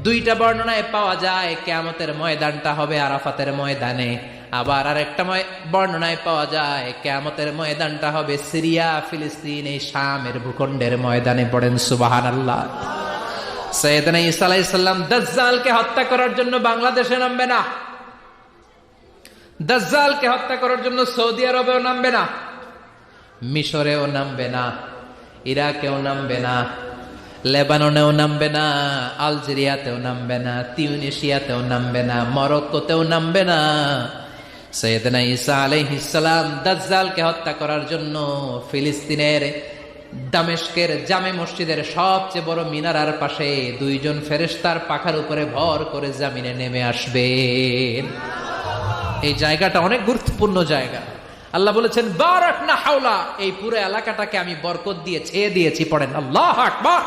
দুইটা বর্ণনায় পাওয়া যায় কিয়ামতের ময়দানটা হবে আরাফাতের ময়দানে, আবার আরেকটা বর্ণনায় পাওয়া যায় কিয়ামতের ময়দানটা হবে সিরিয়া ফিলিস্তিন এই শামের ভূখণ্ডের ময়দানে। পড়েন সুবহানাল্লাহ। সাইয়েদনা ঈসা আলাইহিস সালাম দাজ্জালকে হত্যা করার জন্য বাংলাদেশে নামবে না, দাজ্জালকে হত্যা করার জন্য সৌদি আরবেও নামবে না, মিশরেও নামবে না, ইরাকেও নামবে না, লেবাননেও নামবে না, আলজেরিয়াতেও নামবে না, তিউনিসিয়াতেও নামবে না, মরক্কোতেও নামবে না। সাইয়েদনা ঈসা আলাইহিস সালাম দাজ্জালকে হত্যা করার জন্য ফিলিস্তিনের দামেস্কের জামে মসজিদের সবচেয়ে বড় মিনারার পাশে দুইজন ফেরেশতার পাখার উপরে ভর করে জমিনে নেমে আসবেন। এই জায়গাটা অনেক গুরুত্বপূর্ণ জায়গা। আল্লাহ বলেছেন বারাকনা হাওলা, এই পুরো এলাকাটাকে আমি বরকত দিয়ে ছেয়ে দিয়েছি। পড়েন আল্লাহু আকবার।